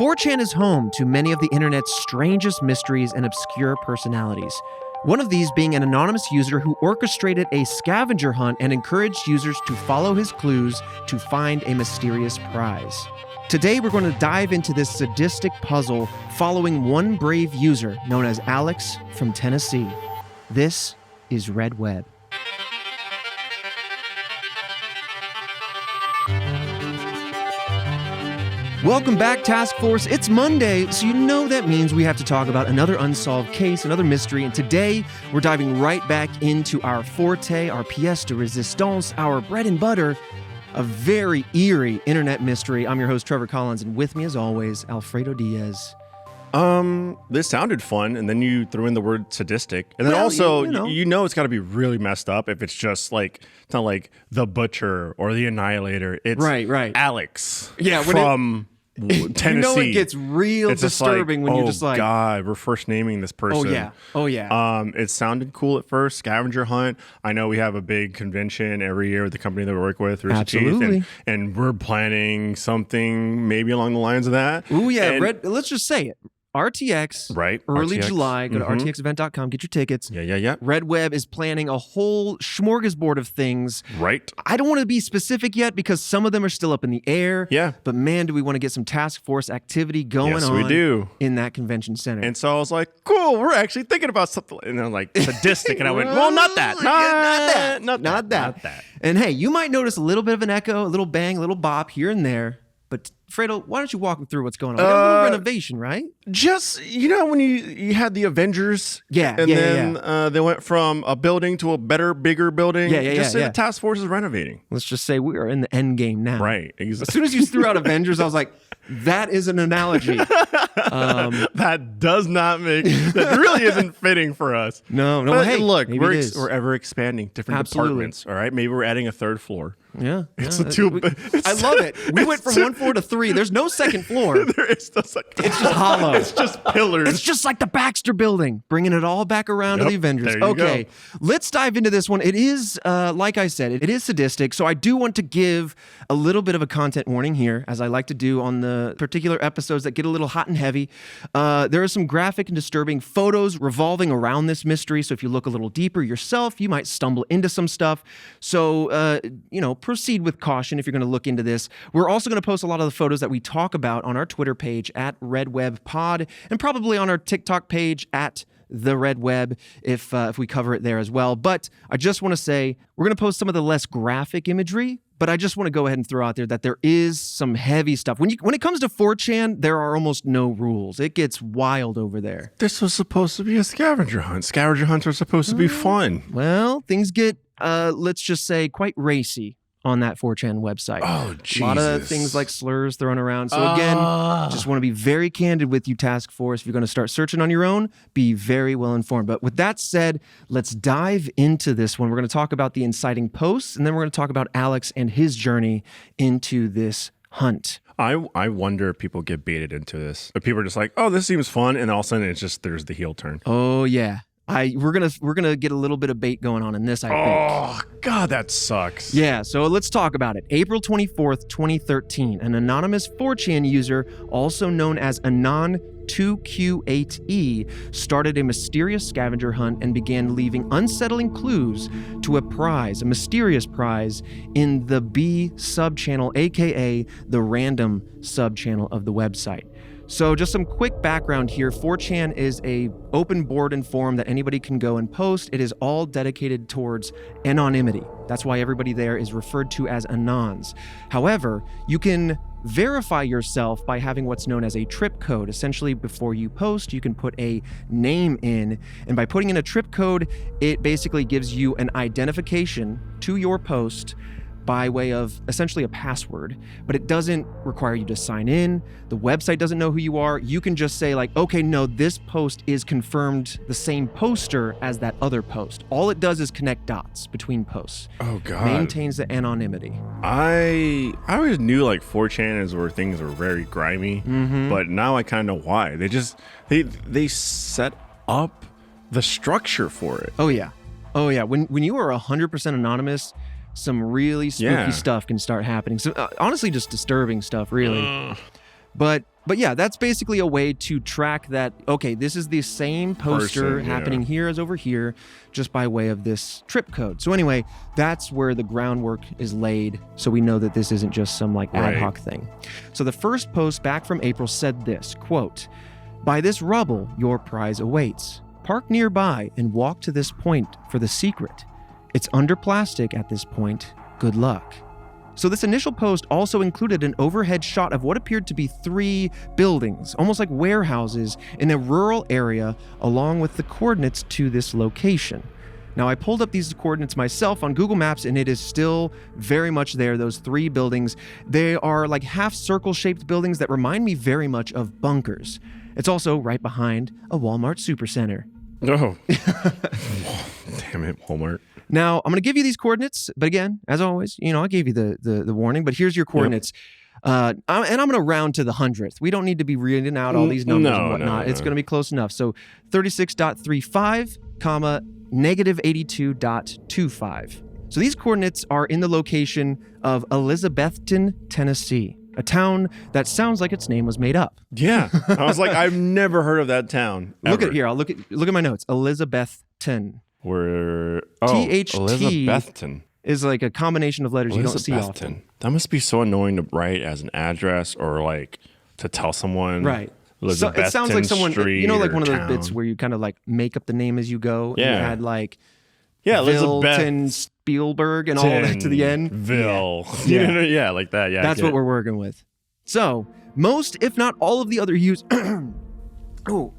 4chan is home to many of the internet's strangest mysteries and obscure personalities. One of these being an anonymous user who orchestrated a scavenger hunt and encouraged users to follow his clues to find a mysterious prize. Today, we're going to dive into this sadistic puzzle following one brave user known as Alex from Tennessee. This is Red Web. Welcome back, Task Force. It's Monday, so you know that means we have to talk about another unsolved case, another mystery, and today we're diving right back into our forte, our pièce de résistance, our bread and butter, a very eerie internet mystery. I'm your host, Trevor Collins, and with me, as always, Alfredo Diaz. This sounded fun, and then you threw in the word sadistic, and then also, you know it's got to be really messed up if it's just like, it's not like the Butcher or the Annihilator. It's right. Alex from Tennessee. You know it gets real it's disturbing when you're just like, oh God, we're first naming this person. Oh yeah. It sounded cool at first. Scavenger hunt. I know we have a big convention every year with the company that we work with, Rooster Teeth, and we're planning something maybe along the lines of that. Oh yeah, let's just say it. RTX, right? Early RTX. July. Go to rtxevent.com, get your tickets. Yeah. Red Web is planning a whole smorgasbord of things. Right. I don't want to be specific yet because some of them are still up in the air. Yeah. But man, do we want to get some task force activity going on. Yes, we do. In that convention center. And so I was like, cool, we're actually thinking about something. And I'm like, sadistic. And I went, well, not that. Not that. And hey, you might notice a little bit of an echo, a little bang, a little bop here and there. But Fredo, why don't you walk me through what's going on? We got a little renovation, right? Just, when you had the Avengers. Then they went from a building to a better, bigger building. The task force is renovating. Let's just say we are in the end game now. Right. Exactly. As soon as you threw out Avengers, I was like, that is an analogy. That does not that really isn't fitting for us. No. But hey, look, we're ever expanding different departments. All right. Maybe we're adding a third floor. Yeah. I love it. We went from 1 floor to 3. There's no second floor. There is no second floor. It's just hollow. It's just pillars. It's just like the Baxter Building, bringing it all back around to the Avengers. Okay, let's dive into this one. It is, like I said, it is sadistic. So I do want to give a little bit of a content warning here, as I like to do on the particular episodes that get a little hot and heavy. There are some graphic and disturbing photos revolving around this mystery. So if you look a little deeper yourself, you might stumble into some stuff. So, proceed with caution if you're going to look into this. We're also going to post a lot of the photos that we talk about on our Twitter page at RedWebPod and probably on our TikTok page at The Red Web if we cover it there as well. But I just want to say we're going to post some of the less graphic imagery, but I just want to go ahead and throw out there that there is some heavy stuff. When it comes to 4chan, there are almost no rules. It gets wild over there. This was supposed to be a scavenger hunt. Scavenger hunts are supposed to be fun. Well, things get, let's just say, quite racy on that 4chan website. Oh, Jesus. A lot of things like slurs thrown around. So again, just want to be very candid with you, Task Force. If you're going to start searching on your own, be very well informed. But with that said, let's dive into this one. We're going to talk about the inciting posts, and then we're going to talk about Alex and his journey into this hunt. I wonder if people get baited into this. If people are just like, oh, this seems fun, and all of a sudden there's the heel turn. Oh, yeah. We're gonna get a little bit of bait going on in this, I think. Oh, God, that sucks. Yeah, so let's talk about it. April 24th, 2013, an anonymous 4chan user, also known as Anon2Q8E, started a mysterious scavenger hunt and began leaving unsettling clues to a mysterious prize in the B subchannel, aka the random subchannel of the website. So just some quick background here. 4chan is a open board and forum that anybody can go and post. It is all dedicated towards anonymity. That's why everybody there is referred to as anons. However, you can verify yourself by having what's known as a trip code. Essentially, before you post, you can put a name in, and by putting in a trip code, it basically gives you an identification to your post by way of essentially a password, but it doesn't require you to sign in. The website doesn't know who you are. You can just say like, okay, no, this post is confirmed the same poster as that other post. All it does is connect dots between posts. Oh God. Maintains the anonymity. I always knew like 4chan is where things were very grimy, but now I kind of know why. They set up the structure for it. Oh yeah. When you are 100% anonymous, some really spooky stuff can start happening. So honestly, just disturbing stuff, really. But But yeah, that's basically a way to track that, okay, this is the same poster happening here as over here, just by way of this trip code. So anyway, that's where the groundwork is laid, so we know that this isn't just some like ad hoc thing. So the first post back from April said this, quote, "By this rubble, your prize awaits. Park nearby and walk to this point for the secret. It's under plastic at this point. Good luck." So this initial post also included an overhead shot of what appeared to be 3 buildings, almost like warehouses, in a rural area, along with the coordinates to this location. Now, I pulled up these coordinates myself on Google Maps, and it is still very much there, those 3 buildings. They are like half circle-shaped buildings that remind me very much of bunkers. It's also right behind a Walmart supercenter. Oh. Damn it, Walmart. Now, I'm going to give you these coordinates, but again, as always, I gave you the warning, but here's your coordinates. Yep. And I'm going to round to the 100th. We don't need to be reading out all these numbers and whatnot. It's going to be close enough. So 36.35, comma, negative 82.25. So these coordinates are in the location of Elizabethton, Tennessee, a town that sounds like its name was made up. Yeah. I was like, I've never heard of that town. Look at here. I'll look at my notes. Elizabethton. Elizabethton is like a combination of letters you don't see often. That must be so annoying to write as an address or like to tell someone. Right. So it sounds like someone, like one of those bits where you kind of like make up the name as you go. Yeah. And you add like Elizabeth Spielberg and all that to the end. Yeah, like that. Yeah. That's what we're working with. So most, if not all of the other oh,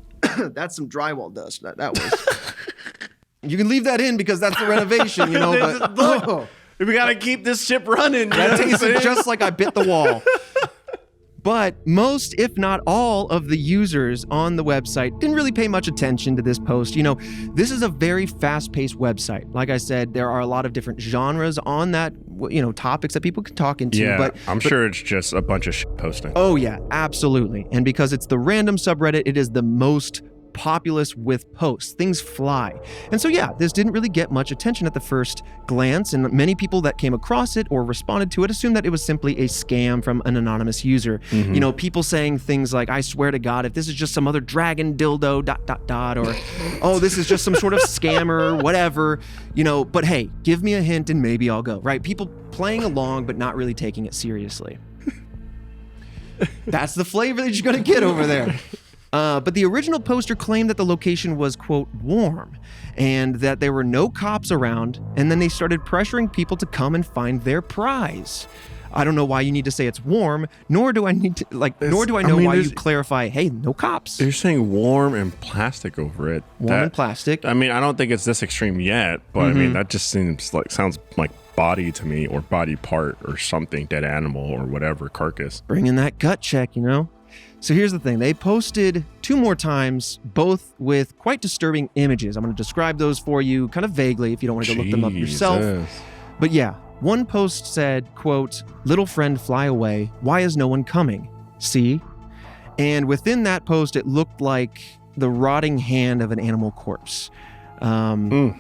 that's some drywall dust. That was. You can leave that in because that's the renovation, but we got to keep this ship running. That tasted just like I bit the wall. But most, if not all, of the users on the website didn't really pay much attention to this post. This is a very fast-paced website. Like I said, there are a lot of different genres on that, topics that people can talk into. Yeah, but I'm sure it's just a bunch of shit posting. Oh, yeah, absolutely. And because it's the random subreddit, it is the most populous with posts. Things fly. And so yeah, this didn't really get much attention at the first glance, and many people that came across it or responded to it assumed that it was simply a scam from an anonymous user. Mm-hmm. People saying things like, "I swear to God, if this is just some other dragon dildo, ... or oh, this is just some sort of scammer, whatever, but hey, give me a hint and maybe I'll go." Right? People playing along but not really taking it seriously. That's the flavor that you're going to get over there. But the original poster claimed that the location was, quote, warm, and that there were no cops around, and then they started pressuring people to come and find their prize. I don't know why you need to say it's warm, nor do I need to, nor do I know why you clarify, hey, no cops. You're saying warm and plastic over it. Warm and plastic. I mean, I don't think it's this extreme yet, but I mean, that just sounds like body to me, or body part, or something, dead animal, or whatever, carcass. Bringing that gut check, So here's the thing. They posted 2 more times, both with quite disturbing images. I'm going to describe those for you kind of vaguely if you don't want to go look them up yourself. But yeah, one post said, quote, "Little friend, fly away. Why is no one coming? See?" And within that post, it looked like the rotting hand of an animal corpse. Here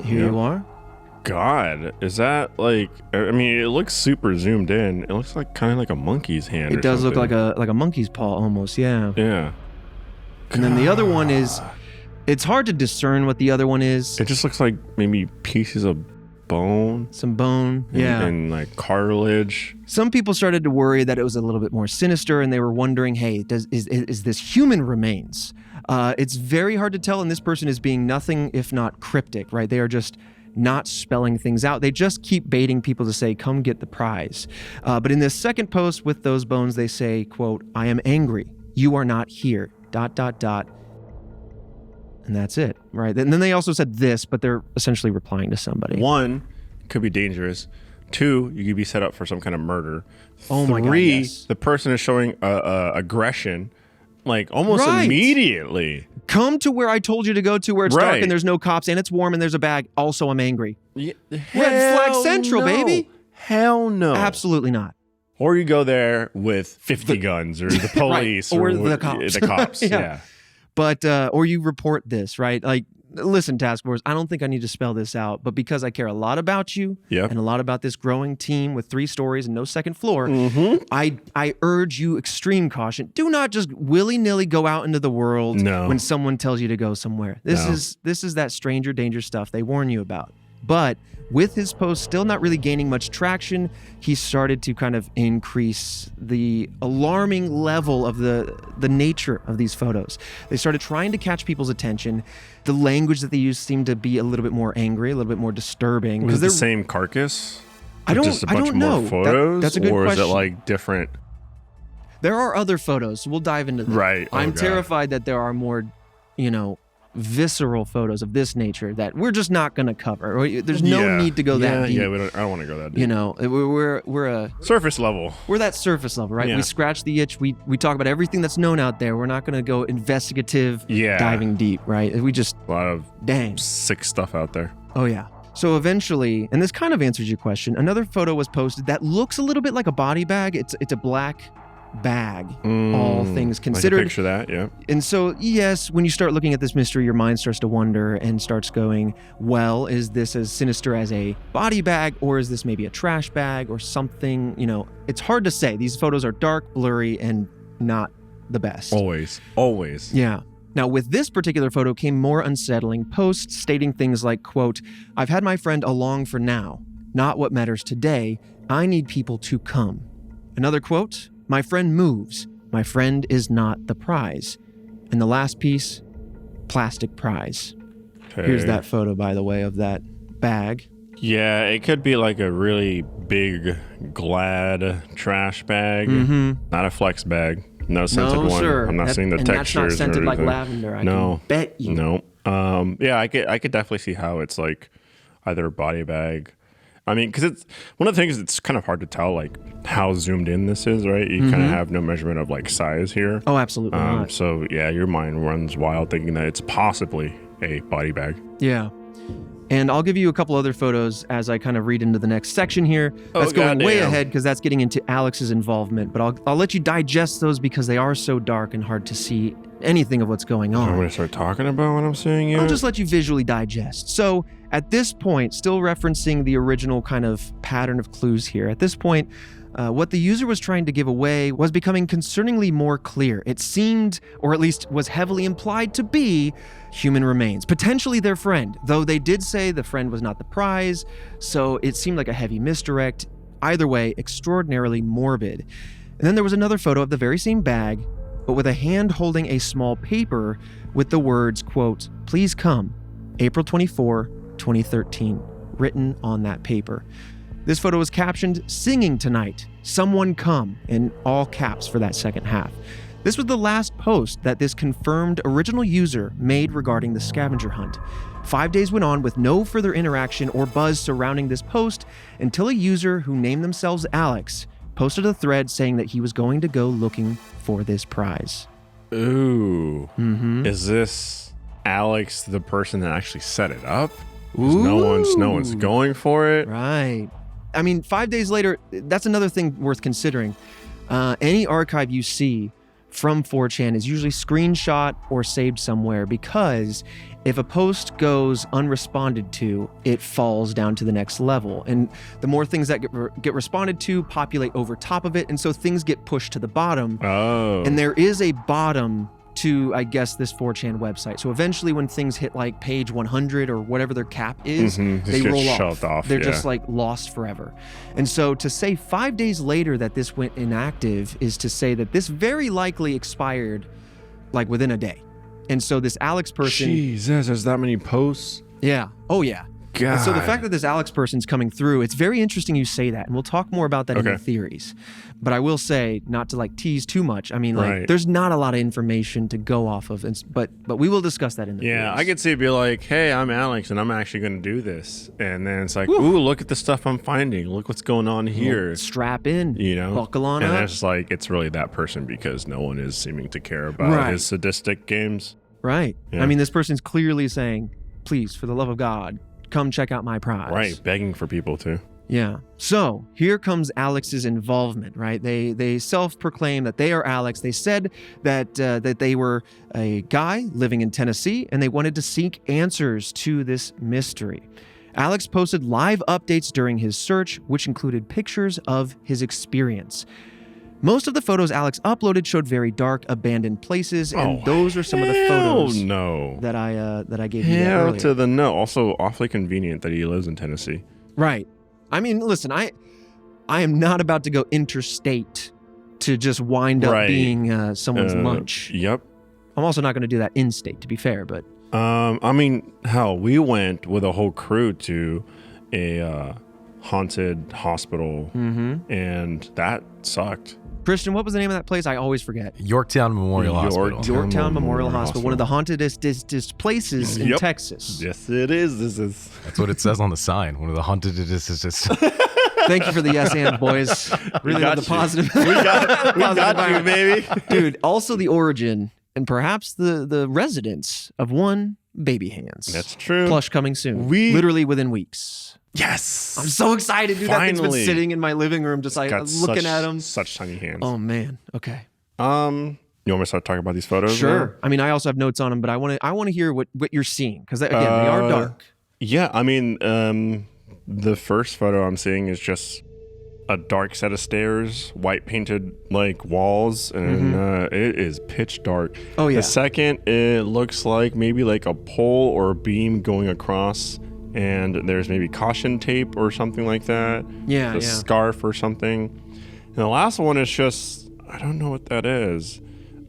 you are. God, is that like? I mean, it looks super zoomed in. It looks like kind of like a monkey's hand. It does look like a monkey's paw almost. Yeah. Yeah. And then the other one is, it's hard to discern what the other one is. It just looks like maybe pieces of bone. Some bone. Yeah. And like cartilage. Some people started to worry that it was a little bit more sinister, and they were wondering, hey, is this human remains? It's very hard to tell, and this person is being nothing if not cryptic, right? They are just not spelling things out. They just keep baiting people to say, come get the prize. But in this second post with those bones, they say, quote, "I am angry. You are not here. ... And that's it, right? And then they also said this, but they're essentially replying to somebody. 1, could be dangerous. 2, you could be set up for some kind of murder. Oh my God, 3, yes. The person is showing aggression, like almost immediately. Come to where I told you to go to, where it's dark and there's no cops and it's warm and there's a bag. Also, I'm angry. Red flag central, baby. Hell no. Absolutely not. Or you go there with 50 guns, or the police, or the cops. The cops, yeah. But or you report this, right? Like listen, Task Force, I don't think I need to spell this out, but because I care a lot about you and a lot about this growing team with 3 stories and no second floor, I urge you extreme caution. Do not just willy-nilly go out into the world when someone tells you to go somewhere. This is that stranger danger stuff they warn you about. But with his post still not really gaining much traction, he started to kind of increase the alarming level of the nature of these photos. They started trying to catch people's attention. The language that they used seemed to be a little bit more angry, a little bit more disturbing. Was it the same carcass? I don't know. More photos? That's a good question. Or is it like different? There are other photos, so we'll dive into them. Right. I'm terrified that there are more, visceral photos of this nature that we're just not going to cover. There's no need to go that deep. Yeah, I don't want to go that deep. We're a surface level. We're that surface level, right? We scratch the itch. We talk about everything that's known out there. We're not going to go investigative, diving deep, right? We just a lot of sick stuff out there. Oh yeah. So eventually, and this kind of answers your question, another photo was posted that looks a little bit like a body bag. It's a black bag, all things considered. I can picture that, yeah. And so, yes, when you start looking at this mystery, your mind starts to wonder and starts going, well, is this as sinister as a body bag, or is this maybe a trash bag or something? It's hard to say. These photos are dark, blurry, and not the best. Always. Yeah. Now, with this particular photo came more unsettling posts stating things like, quote, "I've had my friend along for now. Not what matters today. I need people to come." Another quote, "My friend moves. My friend is not the prize." And the last piece, "Plastic prize." Okay. Here's that photo, by the way, of that bag. Yeah, it could be like a really big Glad trash bag, not a flex bag. No scented one. Sir. I'm not seeing the textures. That's not scented like lavender. I can bet you. No. I could definitely see how it's like either a body bag. I mean, because it's one of the things. It's kind of hard to tell like how zoomed in this is, right? You kind of have no measurement of like size here. Oh, absolutely not. So yeah, your mind runs wild thinking that it's possibly a body bag. Yeah. And I'll give you a couple other photos as I kind of read into the next section here. That's going way ahead because that's getting into Alex's involvement. But I'll let you digest those because they are so dark and hard to see anything of what's going on. I'm going to start talking about what I'm seeing here. I'll just let you visually digest. So at this point, still referencing the original kind of pattern of clues here, at this point, what the user was trying to give away was becoming concerningly more clear. It seemed, or at least was heavily implied to be, human remains, potentially their friend, though they did say the friend was not the prize, so it seemed like a heavy misdirect. Either way, extraordinarily morbid. And then there was another photo of the very same bag, but with a hand holding a small paper with the words, quote, "Please come, April 24, 2013, written on that paper. This photo was captioned, "Singing tonight, someone come," in all caps for that second half. This was the last post that this confirmed original user made regarding the scavenger hunt. 5 days went on with no further interaction or buzz surrounding this post until a user who named themselves Alex posted a thread saying that he was going to go looking for this prize. Ooh. Is this Alex the person that actually set it up? No one's going for it. Right. I mean, 5 days later, that's another thing worth considering. Any archive you see from 4chan is usually screenshot or saved somewhere because if a post goes unresponded to, it falls down to the next level. And the more things that get responded to populate over top of it. And so things get pushed to the bottom. Oh. And there is a bottom to, I guess, this 4chan website. So eventually when things hit like page 100 or whatever their cap is, they roll off. They're just like lost forever. And so to say 5 days later that this went inactive is to say that this very likely expired like within a day. And so this Alex person... Jesus, there's that many posts? Yeah. Oh, yeah. God. And so the fact that this Alex person's coming through, it's very interesting you say that, and we'll talk more about that in the theories. But I will say, not to like tease too much, I mean, like, there's not a lot of information to go off of, but we will discuss that in the theories. I could see it be like, hey, I'm Alex, and I'm actually going to do this. And then it's like, ooh, look at the stuff I'm finding. Look what's going on here. Strap in, buckle on up. And it's like, it's really that person because no one is seeming to care about his sadistic games. Right. Yeah. I mean, this person's clearly saying, please, for the love of God, come check out my prize. Right, begging for people to. Yeah. So here comes Alex's involvement, right? They self-proclaim that they are Alex. They said that they were a guy living in Tennessee, and they wanted to seek answers to this mystery. Alex posted live updates during his search, which included pictures of his experience. Most of the photos Alex uploaded showed very dark, abandoned places, and those are some of the photos that I gave you Hell earlier. to the no. Also, awfully convenient that he lives in Tennessee. Right. I mean, listen, I am not about to go interstate to just wind up being someone's lunch. Yep. I'm also not going to do that in-state, to be fair, but... I mean, hell, we went with a whole crew to a haunted hospital, and that sucked. Christian, what was the name of that place? I always forget. Yorktown Memorial Hospital. Yorktown Memorial Hospital, one of the hauntedest places in Texas. Yes, it is. That's what it says on the sign. One of the hauntedest. Thank you for the yes and, boys. Really love the positive. We got you, baby. Dude, also the origin and perhaps the residence of one Baby Hands. That's true. Plush coming soon. Literally within weeks. Yes. I'm so excited, dude. Finally. That thing's been sitting in my living room just like looking at him. Such tiny hands. Oh, man. Okay. You want me to start talking about these photos? Sure. Now? I mean, I also have notes on them, but I want to hear what you're seeing because again, they are dark. Yeah. I mean, the first photo I'm seeing is just a dark set of stairs, white painted like walls, and it is pitch dark. Oh yeah. The second, it looks like maybe like a pole or a beam going across, and there's maybe caution tape or something like that. Yeah, a scarf or something. And the last one is just, I don't know what that is.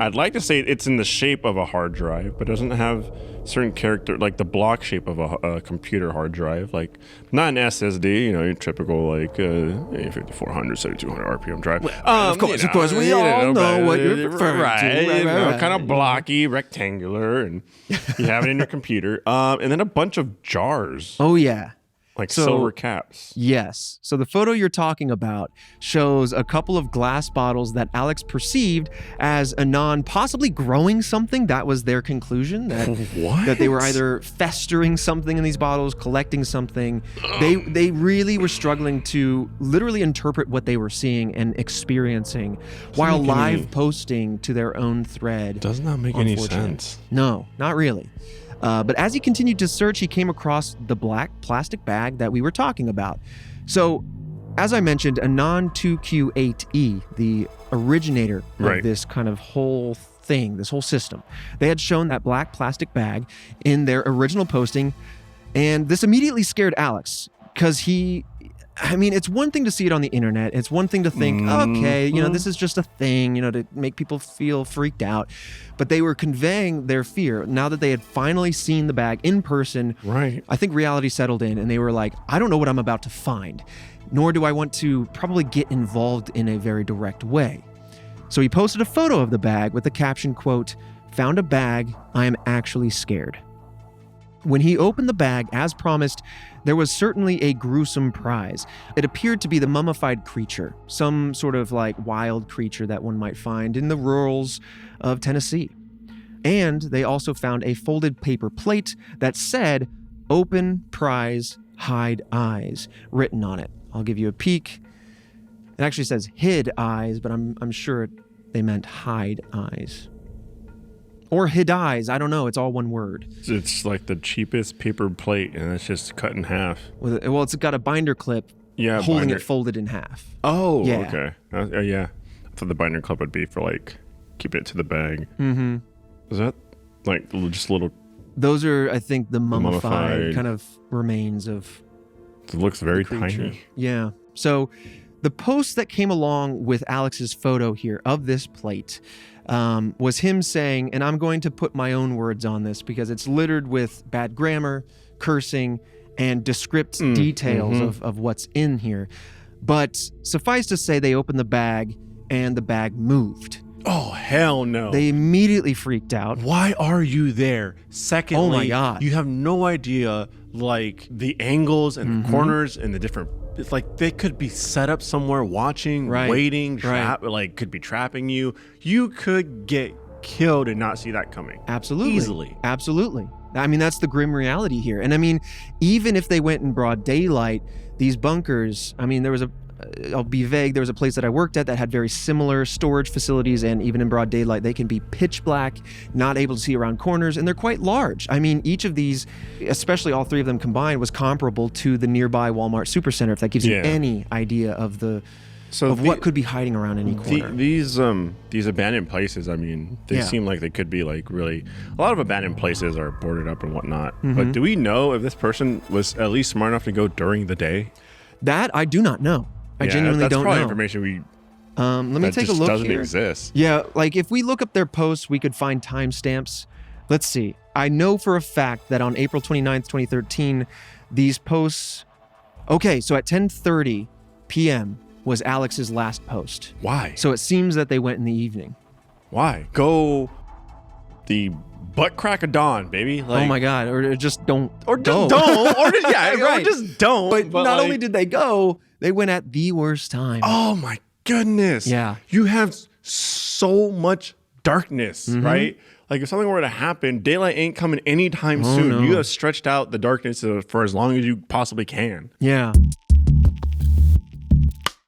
I'd like to say it's in the shape of a hard drive, but it doesn't have certain character, like the block shape of a computer hard drive, like not an SSD, your typical like 5400, 7200 RPM drive. Well, of course, we all know what you're referring to. Right, kind of blocky, rectangular, and you have it in your computer. And then a bunch of jars. Oh yeah. Like silver caps. Yes. So the photo you're talking about shows a couple of glass bottles that Alex perceived as Anon possibly growing something. That was their conclusion. That they were either festering something in these bottles, collecting something. They really were struggling to literally interpret what they were seeing and experiencing while live posting to their own thread. Does not make any sense. No, not really. But as he continued to search, he came across the black plastic bag that we were talking about. So, as I mentioned, Anon 2Q8E, the originator of this kind of whole thing, this whole system, they had shown that black plastic bag in their original posting, and this immediately scared Alex because it's one thing to see it on the internet. It's one thing to think, okay, this is just a thing, to make people feel freaked out. But they were conveying their fear. Now that they had finally seen the bag in person, I think reality settled in and they were like, I don't know what I'm about to find, nor do I want to probably get involved in a very direct way. So he posted a photo of the bag with the caption, quote, "Found a bag, I am actually scared." When he opened the bag, as promised, there was certainly a gruesome prize. It appeared to be the mummified creature, some sort of like wild creature that one might find in the rurals of Tennessee. And they also found a folded paper plate that said, "Open prize, hide eyes," written on it. I'll give you a peek. It actually says hid eyes, but I'm sure they meant hide eyes. Or hid eyes. I don't know. It's all one word. It's like the cheapest paper plate, and it's just cut in half. Well, it's got a binder clip holding it folded in half. Oh, yeah. Okay. Yeah. I thought the binder clip would be for, like, keeping it to the bag. Mm-hmm. Is that, like, just little... Those are, I think, the mummified kind of remains of... It looks very tiny. Yeah. So the post that came along with Alex's photo here of this plate... was him saying, and I'm going to put my own words on this because it's littered with bad grammar, cursing, and descriptive details of what's in here. But suffice to say, they opened the bag and the bag moved. Oh, hell no. They immediately freaked out. Why are you there? Secondly, oh my God. You have no idea, like, the angles and the corners and the different... It's like they could be set up somewhere watching, waiting, could be trapping you. You could get killed and not see that coming. Absolutely. Easily. Absolutely. I mean, that's the grim reality here. And I mean, even if they went in broad daylight, these bunkers, I mean, I'll be vague, there was a place that I worked at that had very similar storage facilities, and even in broad daylight, they can be pitch black, not able to see around corners, and they're quite large. I mean, each of these, especially all three of them combined, was comparable to the nearby Walmart Supercenter, if that gives you any idea of what could be hiding around any corner. These abandoned places, I mean, they seem like they could be like really, a lot of abandoned places are boarded up and whatnot. But do we know if this person was at least smart enough to go during the day? That I do not know. I genuinely don't know. That's probably information let me take a look doesn't here. exist. Yeah, like if we look up their posts, we could find timestamps. Let's see. I know for a fact that on April 29th, 2013, these posts... Okay, so at 10:30 p.m. was Alex's last post. Why? So it seems that they went in the evening. Why? Go the butt crack of dawn, baby. Like, oh my God. Or just don't. Or just don't. Or just, right. Or just don't. But not only did they go, they went at the worst time. Oh my goodness. Yeah. You have so much darkness, right? Like if something were to happen, daylight ain't coming anytime soon. No. You have stretched out the darkness for as long as you possibly can. Yeah.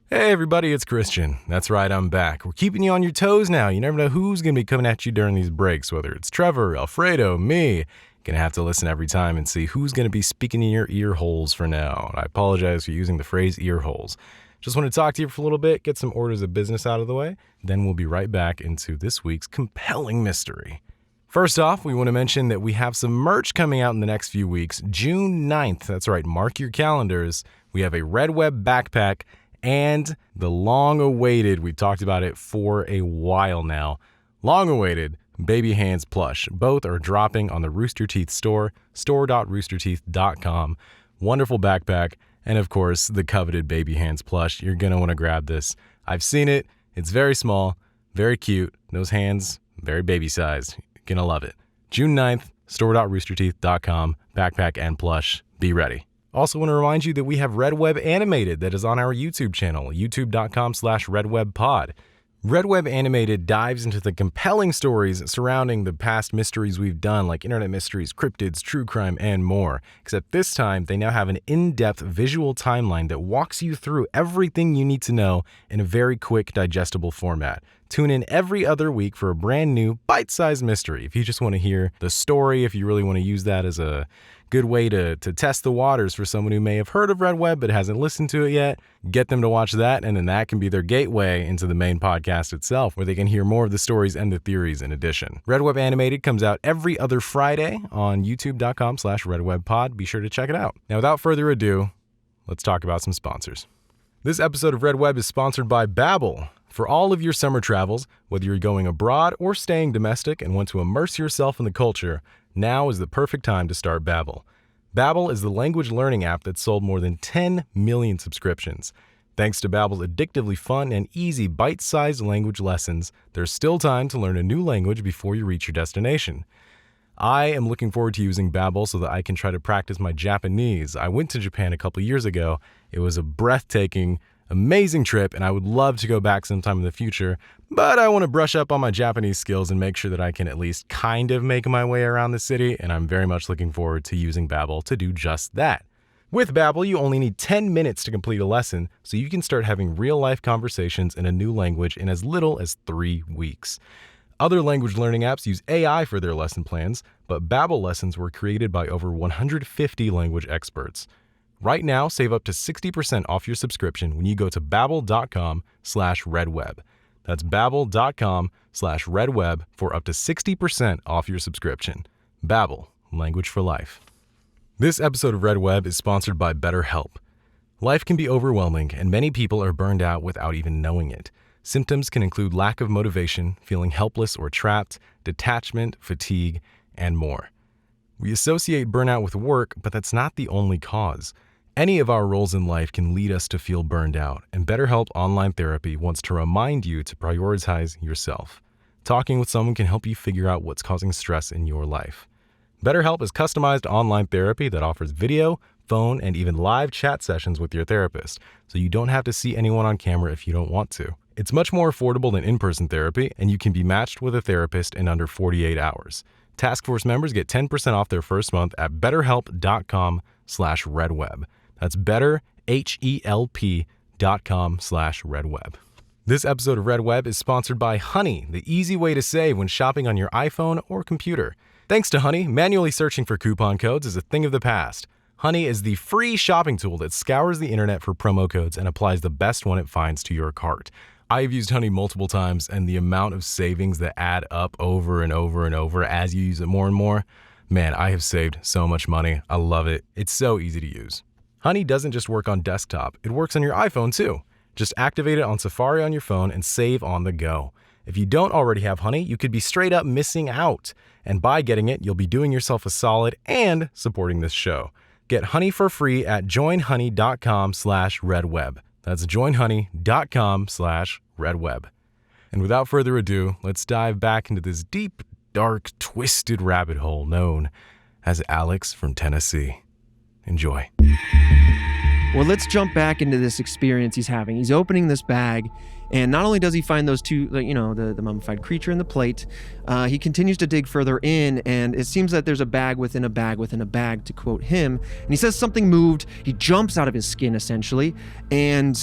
Hey everybody, it's Christian. That's right, I'm back. We're keeping you on your toes now. You never know who's going to be coming at you during these breaks, whether it's Trevor, Alfredo, me. Gonna have to listen every time and see who's going to be speaking in your ear holes for now. I apologize for using the phrase ear holes. Just want to talk to you for a little bit, get some orders of business out of the way, then we'll be right back into this week's compelling mystery. First off, we want to mention that we have some merch coming out in the next few weeks. June 9th, that's right, mark your calendars. We have a Red Web backpack and the long-awaited, we've talked about it for a while now, long-awaited Baby Hands plush. Both are dropping on the Rooster Teeth store, store.roosterteeth.com. Wonderful backpack, and of course, the coveted Baby Hands plush. You're going to want to grab this. I've seen it. It's very small, very cute. Those hands, very baby-sized. You're going to love it. June 9th, store.roosterteeth.com, backpack and plush. Be ready. Also want to remind you that we have Red Web Animated that is on our YouTube channel, youtube.com/redwebpod. Red Web Animated dives into the compelling stories surrounding the past mysteries we've done, like internet mysteries, cryptids, true crime, and more. Except this time, they now have an in-depth visual timeline that walks you through everything you need to know in a very quick, digestible format. Tune in every other week for a brand new, bite-sized mystery. If you just want to hear the story, if you really want to use that as a good way to test the waters for someone who may have heard of Red Web but hasn't listened to it yet, get them to watch that, and then that can be their gateway into the main podcast itself, where they can hear more of the stories and the theories in addition. Red Web Animated comes out every other Friday on youtube.com/redwebpod. Be sure to check it out. Now, without further ado, let's talk about some sponsors. This episode of Red Web is sponsored by Babbel. For all of your summer travels, whether you're going abroad or staying domestic and want to immerse yourself in the culture, now is the perfect time to start Babbel. Babbel is the language learning app that's sold more than 10 million subscriptions. Thanks to Babbel's addictively fun and easy bite-sized language lessons, there's still time to learn a new language before you reach your destination. I am looking forward to using Babbel so that I can try to practice my Japanese. I went to Japan a couple years ago. It was a breathtaking, amazing trip, and I would love to go back sometime in the future, but I want to brush up on my Japanese skills and make sure that I can at least kind of make my way around the city, and I'm very much looking forward to using Babbel to do just that. With Babbel, you only need 10 minutes to complete a lesson, so you can start having real-life conversations in a new language in as little as 3 weeks. Other language learning apps use AI for their lesson plans, but Babbel lessons were created by over 150 language experts. Right now, save up to 60% off your subscription when you go to babbel.com/redweb. That's babbel.com/redweb for up to 60% off your subscription. Babbel, language for life. This episode of Red Web is sponsored by BetterHelp. Life can be overwhelming, and many people are burned out without even knowing it. Symptoms can include lack of motivation, feeling helpless or trapped, detachment, fatigue, and more. We associate burnout with work, but that's not the only cause. Any of our roles in life can lead us to feel burned out, and BetterHelp Online Therapy wants to remind you to prioritize yourself. Talking with someone can help you figure out what's causing stress in your life. BetterHelp is customized online therapy that offers video, phone, and even live chat sessions with your therapist, so you don't have to see anyone on camera if you don't want to. It's much more affordable than in-person therapy, and you can be matched with a therapist in under 48 hours. Task Force members get 10% off their first month at betterhelp.com/redweb. That's betterhelp.com/redweb. This episode of Red Web is sponsored by Honey, the easy way to save when shopping on your iPhone or computer. Thanks to Honey, manually searching for coupon codes is a thing of the past. Honey is the free shopping tool that scours the internet for promo codes and applies the best one it finds to your cart. I've used Honey multiple times, and the amount of savings that add up over and over and over as you use it more and more, man, I have saved so much money. I love it. It's so easy to use. Honey doesn't just work on desktop, it works on your iPhone too. Just activate it on Safari on your phone and save on the go. If you don't already have Honey, you could be straight up missing out. And by getting it, you'll be doing yourself a solid and supporting this show. Get Honey for free at joinhoney.com/redweb. That's joinhoney.com/redweb. And without further ado, let's dive back into this deep, dark, twisted rabbit hole known as Alex from Tennessee. Enjoy. Well, let's jump back into this experience he's having. He's opening this bag, and not only does he find those two, the mummified creature and the plate, he continues to dig further in, and it seems that there's a bag within a bag within a bag, to quote him. And he says something moved. He jumps out of his skin, essentially, and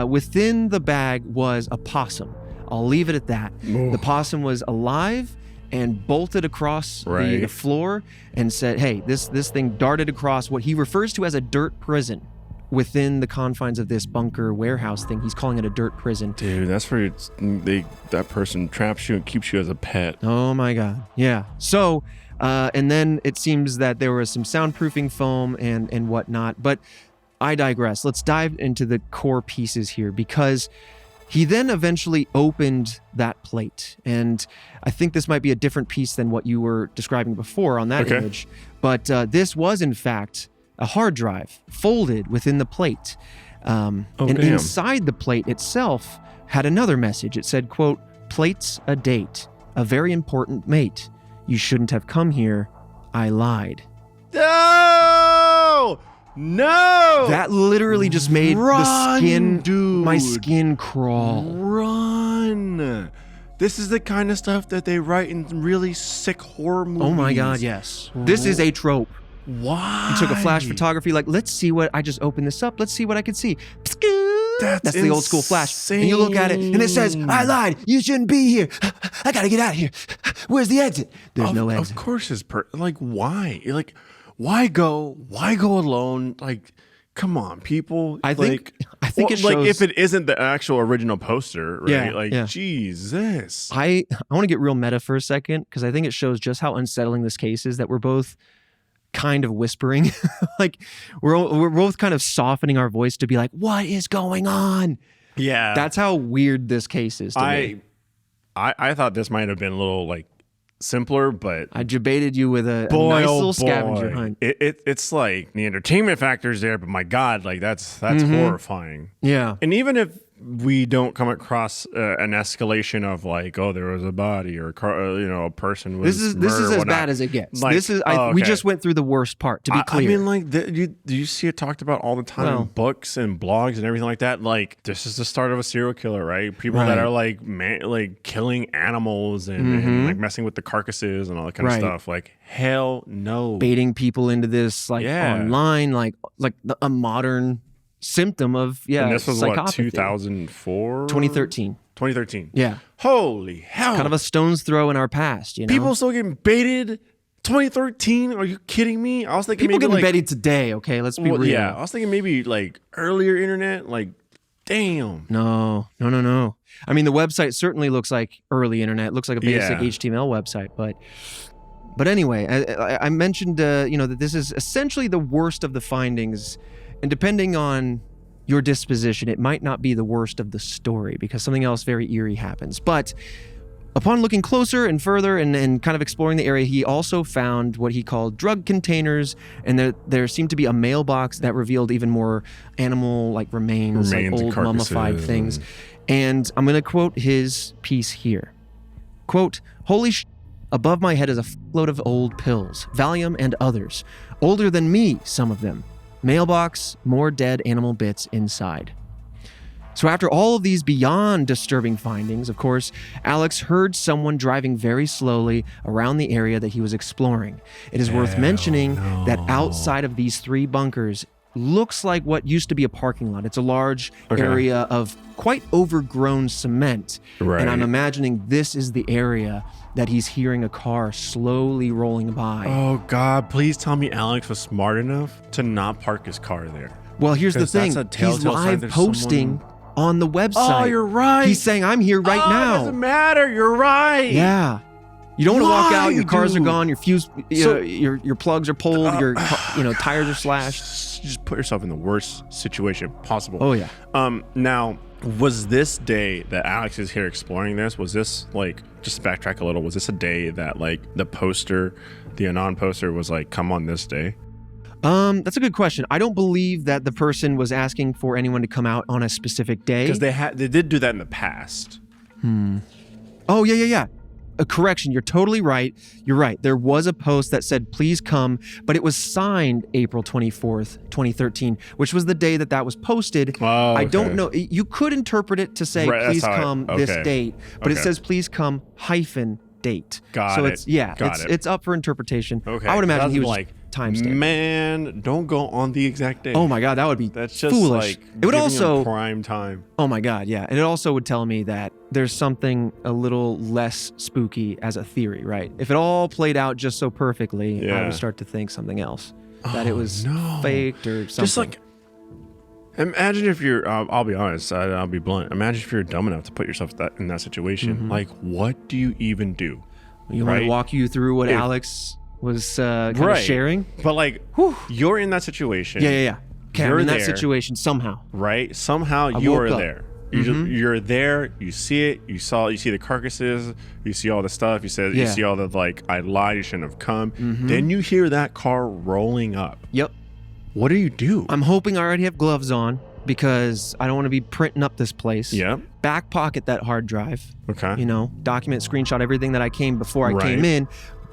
within the bag was a possum. I'll leave it at that. Ooh. The possum was alive and bolted across the floor and said, hey, this thing darted across what he refers to as a dirt prison. Within the confines of this bunker warehouse thing, he's calling it a dirt prison. Dude, that's where that person traps you and keeps you as a pet. Oh my God. Yeah. So, and then it seems that there was some soundproofing foam and whatnot, but I digress. Let's dive into the core pieces here, because he then eventually opened that plate. And I think this might be a different piece than what you were describing before on that image. But this was, in fact, a hard drive folded within the plate. And inside the plate itself had another message. It said, quote, "Plate's a date, a very important mate. You shouldn't have come here. I lied." No! That literally just made my skin crawl. Run! This is the kind of stuff that they write in really sick horror movies. Oh my God, yes. This is a trope. Why? He took a flash photography, like, let's see what, I just opened this up, let's see what I could see. That's the old school flash. And you look at it, and it says, "I lied, you shouldn't be here. I gotta get out of here. Where's the exit?" There's no exit. Of course it's why? Why go alone? Like, come on, people. I think it shows, like, if it isn't the actual original poster, right? Jesus. I want to get real meta for a second, because I think it shows just how unsettling this case is, that we're both kind of whispering. Like, we're both kind of softening our voice to be like, what is going on? Yeah. That's how weird this case is to me. I thought this might have been a little, like, simpler, but I debated you with a nice little scavenger hunt. It's like the entertainment factor's there, but my God, like, that's horrifying. Yeah. And even if we don't come across an escalation of, like, oh, there was a body or a person was this is as bad as it gets. Like, this is we just went through the worst part, to be clear. I mean, like, do you see it talked about all the time in books and blogs and everything like that? Like, this is the start of a serial killer, right? People that are like killing animals and like messing with the carcasses and all that kind of stuff. Like, hell no. Baiting people into this, like, online, like a modern symptom of and this was psychopathy. What, 2004? 2013. Yeah. Holy hell. Kind of a stone's throw in our past, you know? People still getting baited 2013? Are you kidding me? I was thinking people maybe getting baited today, okay? Let's be real. Yeah, I was thinking maybe like earlier internet, like, damn. No. I mean, the website certainly looks like early internet. It looks like a basic HTML website, but anyway, I mentioned that this is essentially the worst of the findings. And depending on your disposition, it might not be the worst of the story, because something else very eerie happens. But upon looking closer and further and kind of exploring the area, he also found what he called drug containers, and there seemed to be a mailbox that revealed even more animal-like remains, like old mummified things. And I'm going to quote his piece here. Quote, "Holy sh**, above my head is a load of old pills, Valium and others. Older than me, some of them. Mailbox, more dead animal bits inside." So after all of these beyond disturbing findings, of course, Alex heard someone driving very slowly around the area that he was exploring. It is worth mentioning that outside of these 3 bunkers looks like what used to be a parking lot. It's a large area of quite overgrown cement. Right. And I'm imagining this is the area that he's hearing a car slowly rolling by. Oh, God, please tell me Alex was smart enough to not park his car there. Well, here's the thing. That's a telltale He's sign live there's posting on the website. Oh, you're right. He's saying, I'm here right now. It doesn't matter. You're right. Yeah. You don't want to walk out, your cars are dude? gone, your fuse, your plugs are pulled, your tires are slashed. Just put yourself in the worst situation possible. Oh, yeah. Now, was this day that Alex is here exploring this, was this like, just backtrack a little, was this a day that like the poster, the Anon poster was like, come on this day? That's a good question. I don't believe that the person was asking for anyone to come out on a specific day. Because they did do that in the past. Oh, yeah. A correction, you're totally right. You're right. There was a post that said, please come, but it was signed April 24th, 2013, which was the day that was posted. Oh, okay. I don't know. You could interpret it to say, Right, please that's how come this date, but it says, please come -date. Got so it. It's up for interpretation. Okay. I would imagine That's he was like, timestamped. man, don't go on the exact day. Oh my God, that would be That's just foolish. like It would giving also him prime time. Oh my God, yeah. And it also would tell me that there's something a little less spooky as a theory, right? If it all played out just so perfectly, I would start to think something else. That it was faked or something. Just like, imagine if you're, I'll be honest, I'll be blunt. Imagine if you're dumb enough to put yourself in that situation. Like, what do you even do? You want me to walk you through what Alex was kind of sharing? But like, you're in that situation. Yeah. Okay, I'm You're in that there. situation somehow. Right? Somehow you woke are up. there. You're there. You see it. You see the carcasses. You see all the stuff. You see all the like, I lied. You shouldn't have come. Then you hear that car rolling up. Yep. What do you do? I'm hoping I already have gloves on because I don't want to be printing up this place. Yep. Back pocket that hard drive. Okay. Document, screenshot everything that I came before I Right. came in.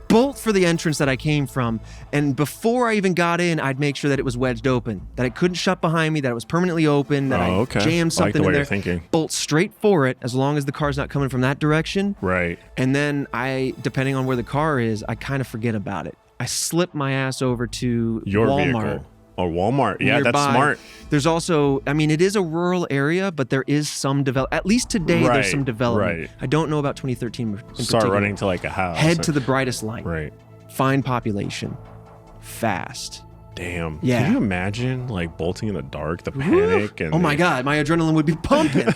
Bolt for the entrance that I came from. And before I even got in, I'd make sure that it was wedged open, that it couldn't shut behind me, that it was permanently open, that I jammed something I like the way in there. you're thinking. Bolt straight for it as long as the car's not coming from that direction. Right. And then depending on where the car is, I kind of forget about it. I slip my ass over to Your Walmart. vehicle. Or Walmart. Yeah, nearby. that's smart. There's also, it is a rural area, but there is some at least today, there's Right, some development. right. I don't know about 2013 in Start particular. running to like a house. Head to the brightest light. Right. Find population. Fast. Damn. Yeah. Can you imagine like bolting in the dark, the panic and Oh my God, my adrenaline would be pumping.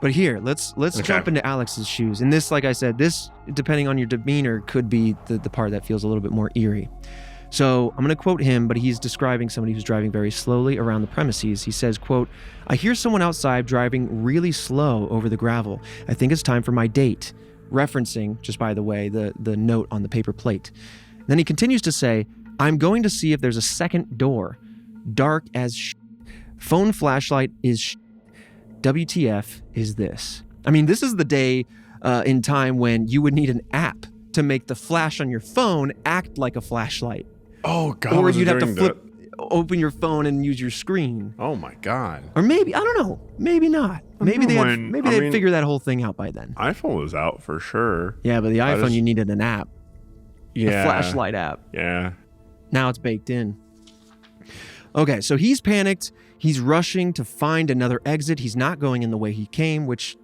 But here, let's jump into Alex's shoes. And this, like I said, this, depending on your demeanor, could be the part that feels a little bit more eerie. So I'm going to quote him, but he's describing somebody who's driving very slowly around the premises. He says, quote, I hear someone outside driving really slow over the gravel. I think it's time for my date. Referencing, just by the way, the note on the paper plate. Then he continues to say, I'm going to see if there's a second door. Dark as phone flashlight is WTF is this? This is the day in time when you would need an app to make the flash on your phone act like a flashlight. Oh God. Or you'd have to open your phone and use your screen. Oh my God. Or maybe, I don't know. Maybe not. Maybe they'd figure that whole thing out by then. iPhone was out for sure. Yeah, but the iPhone, you needed an app. Yeah. A flashlight app. Yeah. Now it's baked in. Okay, so he's panicked. He's rushing to find another exit. He's not going in the way he came, which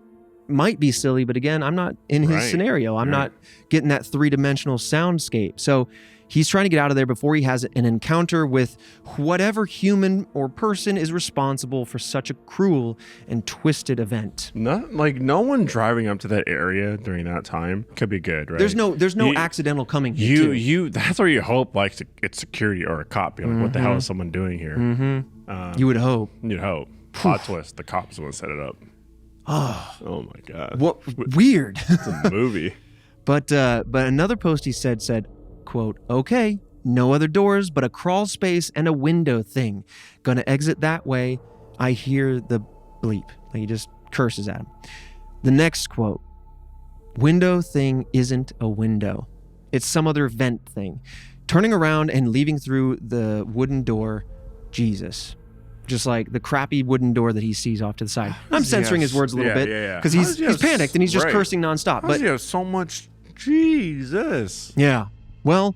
might be silly, but again, I'm not in his scenario. I'm not getting that three-dimensional soundscape. So he's trying to get out of there before he has an encounter with whatever human or person is responsible for such a cruel and twisted event. No one driving up to that area during that time could be good, right? There's no accidental coming here. That's where you hope like it's security or a cop. You're like, what the hell is someone doing here? You would hope. You'd hope. Plot twist: the cops the one set it up. Oh my God! What weird? It's a movie. But another post he said, quote, okay, no other doors but a crawl space and a window thing. Gonna exit that way. I hear the bleep. Like he just curses at him. The next quote, window thing isn't a window. It's some other vent thing. Turning around and leaving through the wooden door, Jesus. just like the crappy wooden door that he sees off to the side. I'm censoring his words a little bit because he's panicked and he's just cursing nonstop. But he has so much, Jesus. Yeah. Well,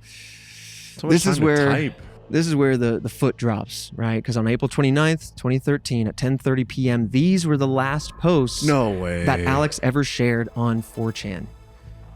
So this is where the foot drops, right? Because on April 29th, 2013 at 10:30 p.m., these were the last posts that Alex ever shared on 4chan.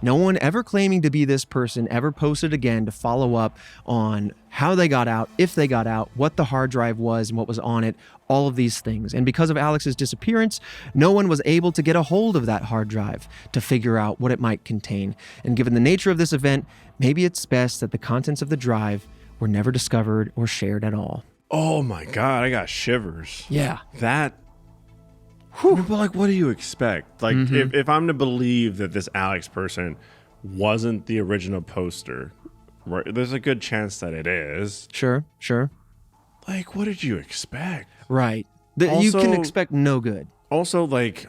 No one ever claiming to be this person ever posted again to follow up on how they got out, if they got out, what the hard drive was and what was on it, all of these things. And because of Alex's disappearance, no one was able to get a hold of that hard drive to figure out what it might contain. And given the nature of this event, maybe it's best that the contents of the drive were never discovered or shared at all. Oh my God, I got shivers. Yeah. That... But like, what do you expect? Like, if I'm to believe that this Alex person wasn't the original poster, right, there's a good chance that it is. Sure. Like, what did you expect? Right. You can expect no good. Also, like,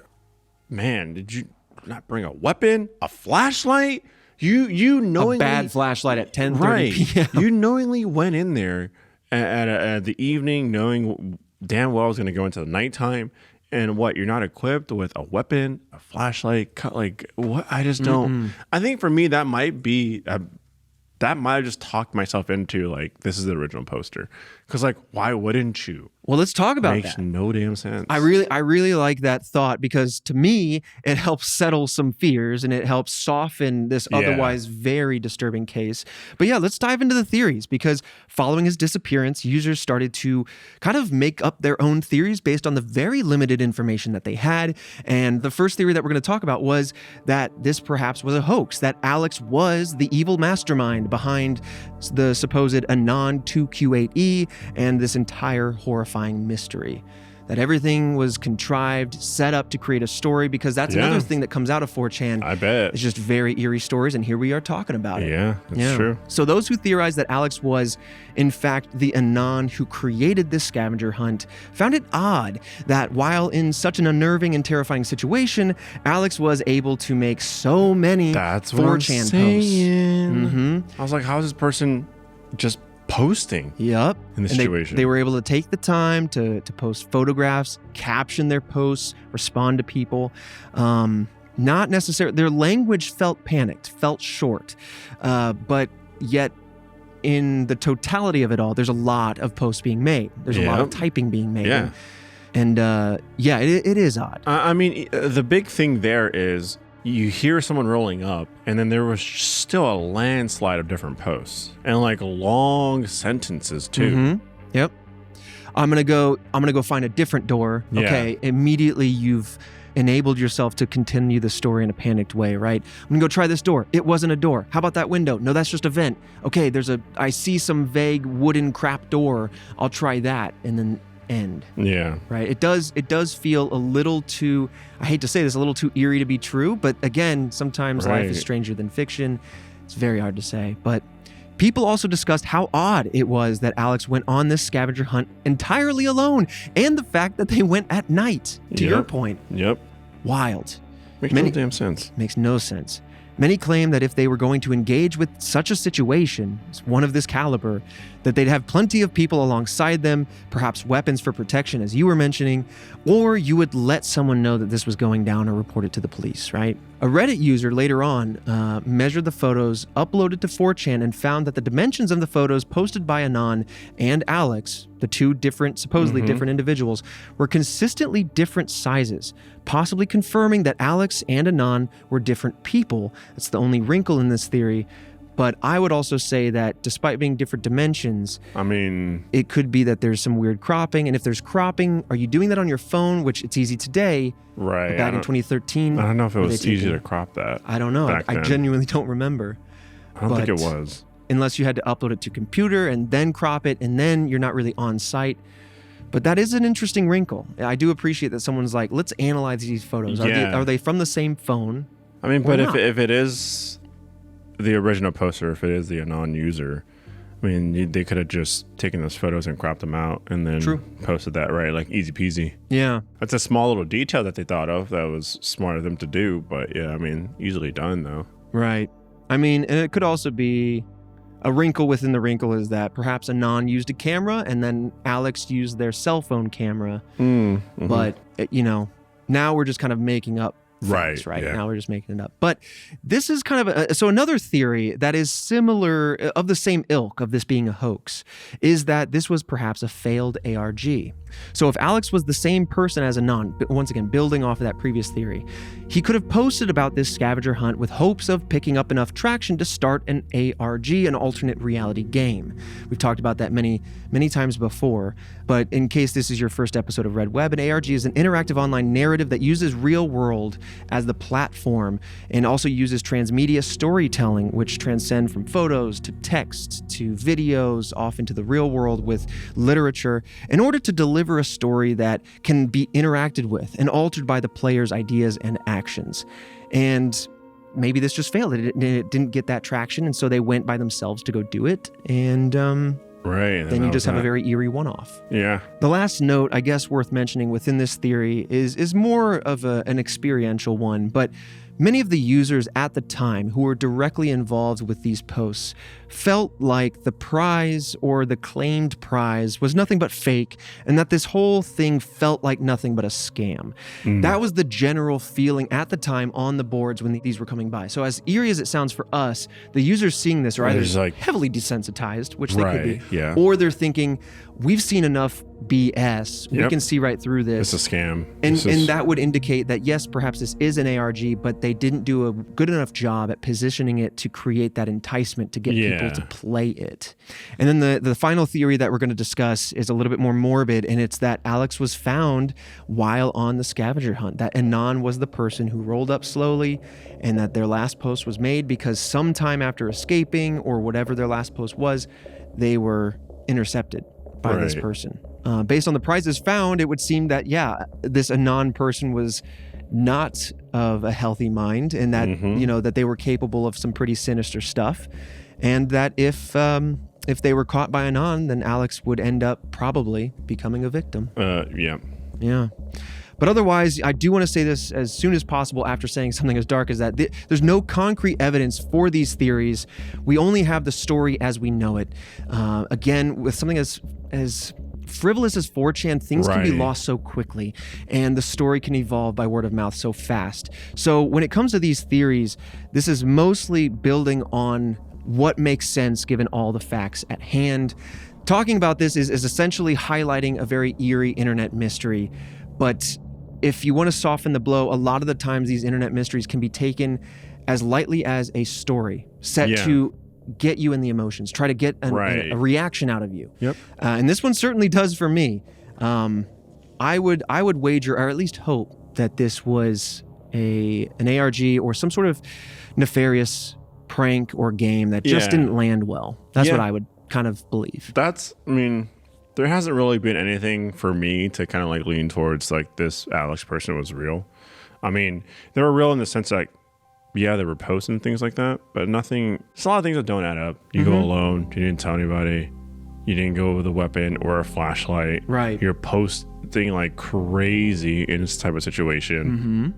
man, did you not bring a weapon? A flashlight? You knowingly... A bad flashlight at 10:30 right. p.m. You knowingly went in there at the evening knowing damn well I was going to go into the nighttime. And what, you're not equipped with a weapon, a flashlight, like what? I just don't. I think for me, that might be, that might have just talked myself into like, this is the original poster. Because like, why wouldn't you? Well, let's talk about Makes that. no damn sense. I really like that thought because to me, it helps settle some fears and it helps soften this otherwise very disturbing case. But yeah, let's dive into the theories because following his disappearance, users started to kind of make up their own theories based on the very limited information that they had. And the first theory that we're going to talk about was that this perhaps was a hoax, that Alex was the evil mastermind behind the supposed Anon 2Q8E and this entire horrifying mystery, that everything was contrived, set up to create a story, because that's another thing that comes out of 4chan. I bet. It's just very eerie stories, and here we are talking about it. Yeah, that's true. So those who theorize that Alex was, in fact, the Anon who created this scavenger hunt found it odd that while in such an unnerving and terrifying situation, Alex was able to make so many 4chan posts. I was like, how is this person just posting in this situation? They were able to take the time to post photographs, caption their posts, respond to people. Not necessarily, their language felt panicked, felt short, but yet in the totality of it all, there's a lot of posts being made. There's a lot of typing being made. Yeah. And it is odd. I mean, the big thing there is you hear someone rolling up, and then there was still a landslide of different posts and like long sentences too. Yep. I'm gonna go find a different door. Yeah. Okay. Immediately you've enabled yourself to continue the story in a panicked way, right? I'm gonna go try this door. It wasn't a door. How about that window? No, that's just a vent. Okay, I see some vague wooden crap door. I'll try that, and then end. Yeah. Right. It does feel a little too, I hate to say this, a little too eerie to be true, but again, sometimes life is stranger than fiction. It's very hard to say, but people also discussed how odd it was that Alex went on this scavenger hunt entirely alone, and the fact that they went at night, to your point. Yep. Wild. Makes no damn sense. Makes no sense. Many claim that if they were going to engage with such a situation, one of this caliber, that they'd have plenty of people alongside them, perhaps weapons for protection, as you were mentioning, or you would let someone know that this was going down or report it to the police, right? A Reddit user later on measured the photos uploaded to 4chan and found that the dimensions of the photos posted by Anon and Alex, the two supposedly different individuals, were consistently different sizes, possibly confirming that Alex and Anon were different people. That's the only wrinkle in this theory. But I would also say that despite being different dimensions, I mean, it could be that there's some weird cropping. And if there's cropping, are you doing that on your phone, which it's easy today? Right. Back in 2013. I don't know if it was easy to crop that. I don't know. I genuinely don't remember. I don't think it was. Unless you had to upload it to computer and then crop it, and then you're not really on site. But that is an interesting wrinkle. I do appreciate that someone's like, let's analyze these photos. Are they from the same phone? I mean, but if it is the original poster, if it is the Anon user, I mean, they could have just taken those photos and cropped them out and then posted that, right? Like easy peasy. Yeah. That's a small little detail that they thought of that was smart of them to do. But yeah, I mean, easily done though. Right. I mean, and it could also be, A wrinkle within the wrinkle is that perhaps Anon used a camera and then Alex used their cell phone camera. Mm-hmm. But, now we're just kind of making up facts, right? Yeah. Now we're just making it up. But this is kind of so another theory that is similar, of the same ilk of this being a hoax, is that this was perhaps a failed ARG. So if Alex was the same person as Anon, once again, building off of that previous theory, he could have posted about this scavenger hunt with hopes of picking up enough traction to start an ARG, an alternate reality game. We've talked about that many times before, but in case this is your first episode of Red Web, an ARG is an interactive online narrative that uses real world as the platform and also uses transmedia storytelling, which transcend from photos to text to videos, off into the real world with literature, in order to deliver a story that can be interacted with and altered by the player's ideas and actions. And maybe this just failed. It didn't get that traction, and so they went by themselves to go do it. And right. then you just have a very eerie one-off. Yeah. The last note, I guess, worth mentioning within this theory is more of an experiential one, but many of the users at the time who were directly involved with these posts felt like the prize or the claimed prize was nothing but fake, and that this whole thing felt like nothing but a scam. That was the general feeling at the time on the boards when these were coming by. So as eerie as it sounds for us, the users seeing this are either heavily desensitized, which they could be, or they're thinking, we've seen enough BS. We can see right through this. It's a scam. And that would indicate that, yes, perhaps this is an ARG, but they didn't do a good enough job at positioning it to create that enticement to get people to play it. And then the final theory that we're going to discuss is a little bit more morbid, and it's that Alex was found while on the scavenger hunt, that Anon was the person who rolled up slowly, and that their last post was made because sometime after escaping, or whatever their last post was, they were intercepted by this person. Based on the prizes found, it would seem that, this Anon person was not of a healthy mind, and that, that they were capable of some pretty sinister stuff. And that if they were caught by Anon, then Alex would end up probably becoming a victim. Yeah. But otherwise, I do want to say this as soon as possible after saying something as dark as that. There's no concrete evidence for these theories. We only have the story as we know it. Again, with something as frivolous as 4chan, things can be lost so quickly, and the story can evolve by word of mouth so fast. So when it comes to these theories, this is mostly building on what makes sense given all the facts at hand. Talking about this is essentially highlighting a very eerie internet mystery, but if you want to soften the blow, a lot of the times these internet mysteries can be taken as lightly as a story set to get you in the emotions, try to get a reaction out of you. And this one certainly does for me. I would wager, or at least hope, that this was an ARG or some sort of nefarious prank or game that just didn't land well. That's what I would kind of believe. There hasn't really been anything for me to kind of like lean towards like this Alex person was real. They were real in the sense that they were posts and things like that, but nothing. There's a lot of things that don't add up. You go alone. You didn't tell anybody. You didn't go with a weapon or a flashlight. Right. You're posting like crazy in this type of situation.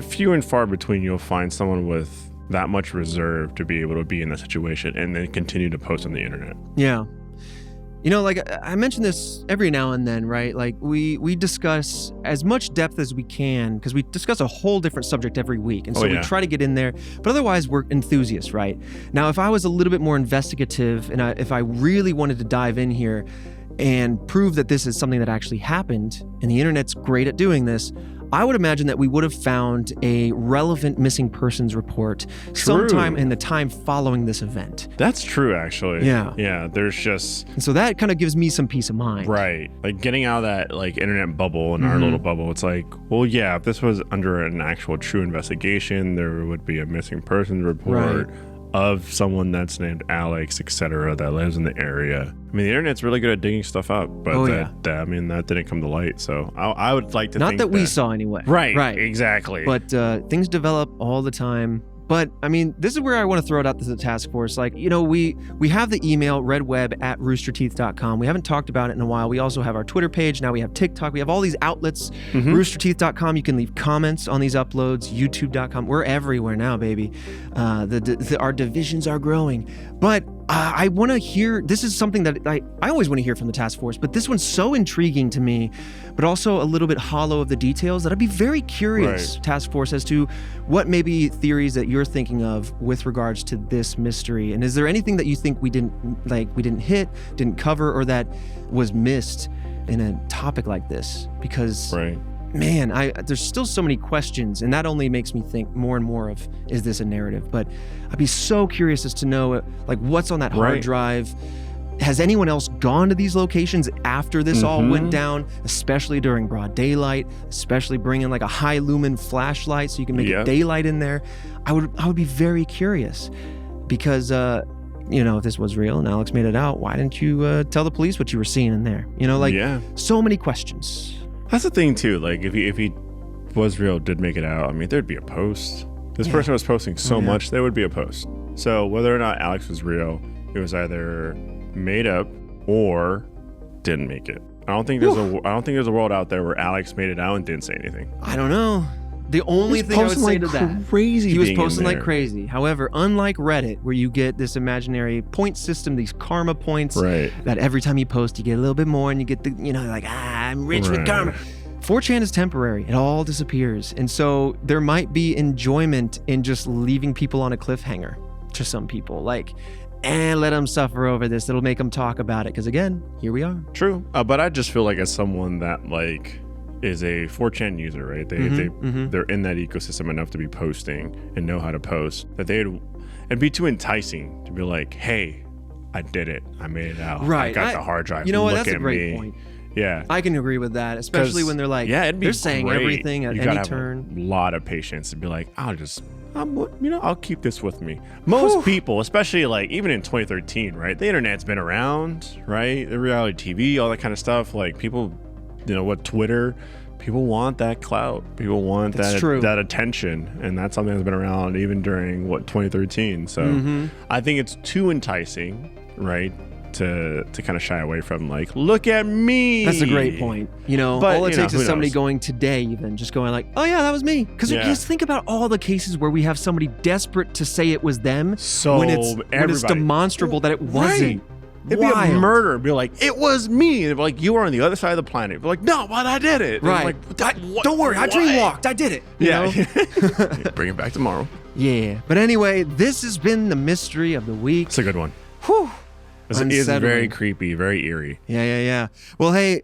Few and far between you'll find someone with that much reserve to be able to be in that situation and then continue to post on the internet. Yeah. Like I mention this every now and then, right? Like we discuss as much depth as we can, because we discuss a whole different subject every week. And so we try to get in there, but otherwise we're enthusiasts, right? Now, if I was a little bit more investigative and if I really wanted to dive in here and prove that this is something that actually happened, and the internet's great at doing this, I would imagine that we would have found a relevant missing persons report sometime in the time following this event. That's true, actually. Yeah, there's just... And so that kind of gives me some peace of mind. Right. Like getting out of that like internet bubble, in our little bubble, it's like, well, if this was under an actual true investigation, there would be a missing persons report of someone that's named Alex, etc., that lives in the area. The internet's really good at digging stuff up, but that didn't come to light. So I would like to think not that we saw anyway. Right, exactly. But things develop all the time. But this is where I want to throw it out to the task force. Like, we have the email redweb@roosterteeth.com. We haven't talked about it in a while. We also have our Twitter page. Now we have TikTok. We have all these outlets. Roosterteeth.com. You can leave comments on these uploads. YouTube.com. We're everywhere now, baby. Our divisions are growing. But I want to hear, this is something that I always want to hear from the task force, but this one's so intriguing to me, but also a little bit hollow of the details that I'd be very curious, task force, as to what maybe theories that you're thinking of with regards to this mystery. And is there anything that you think we didn't hit, didn't cover, or that was missed in a topic like this? Because man, there's still so many questions, and that only makes me think more and more of, is this a narrative? But I'd be so curious as to know, like, what's on that hard drive. Has anyone else gone to these locations after this all went down, especially during broad daylight, especially bringing like a high lumen flashlight so you can make it daylight in there? I would be very curious, because if this was real and Alex made it out, why didn't you tell the police what you were seeing in there? So many questions. That's the thing too. Like, if he was real, did make it out, I mean, there'd be a post. This person was posting so much, there would be a post. So whether or not Alex was real, it was either made up or didn't make it. I don't think there's a world out there where Alex made it out and didn't say anything. I don't know. The only thing I would say to that, he was posting like crazy. However, unlike Reddit, where you get this imaginary point system, these karma points, that every time you post, you get a little bit more, and you get the, I'm rich with karma. 4chan is temporary. It all disappears. And so there might be enjoyment in just leaving people on a cliffhanger to some people. Like, let them suffer over this. It'll make them talk about it. Because again, here we are. True. But I just feel like, as someone that is a 4chan user, right? They're in that ecosystem enough to be posting and know how to post, that it'd be too enticing to be like, hey, I did it. I made it out. I got the hard drive. You know what? Look That's a great point. Yeah. I can agree with that, especially when they're like, they're saying everything at any turn. A lot of patience to be like, I'll keep this with me. Most people, especially like even in 2013, right? The internet's been around, right? The reality TV, all that kind of stuff. Like, people, Twitter, people want that clout. People want that attention. And that's something that's been around even during 2013. So I think it's too enticing, right? To kind of shy away from, like, look at me. That's a great point. All it takes is somebody going today, even just going like, oh yeah, that was me. Because just think about all the cases where we have somebody desperate to say it was them, when it's demonstrable that it wasn't. It'd be a murder. It'd be like, it was me. And it'd be like, you were on the other side of the planet. It'd be like, no, but I did it. Right. Don't worry, I dreamwalked. I did it. Yeah. Bring it back tomorrow. Yeah. But anyway, this has been the mystery of the week. It's a good one. Whew. It's very creepy, very eerie. Yeah. Well, hey,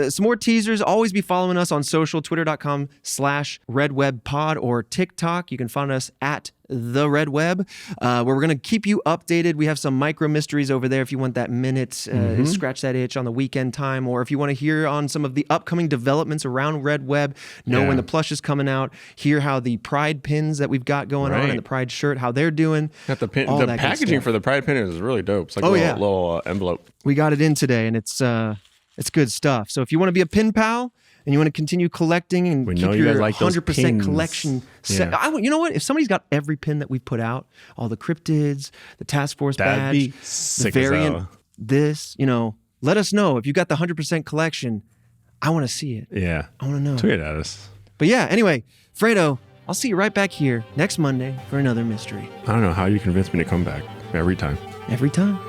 some more teasers. Always be following us on social, twitter.com/redwebpod, or TikTok. You can find us at The Red Web, where we're going to keep you updated. We have some micro mysteries over there if you want that minute, scratch that itch on the weekend time, or if you want to hear on some of the upcoming developments around Red Web, know when the plush is coming out, hear how the Pride pins that we've got going on and the Pride shirt, how they're doing. The packaging for the Pride pin is really dope. It's like a little envelope. We got it in today, and it's good stuff. So if you want to be a pin pal, and you want to continue collecting and keep your 100% collection set. You know what? If somebody's got every pin that we've put out, all the cryptids, the task force badge, the variant, let us know. If you got the 100% collection, I want to see it. Yeah. I want to know. Tweet at us. But yeah, anyway, Fredo, I'll see you right back here next Monday for another mystery. I don't know how you convinced me to come back every time. Every time.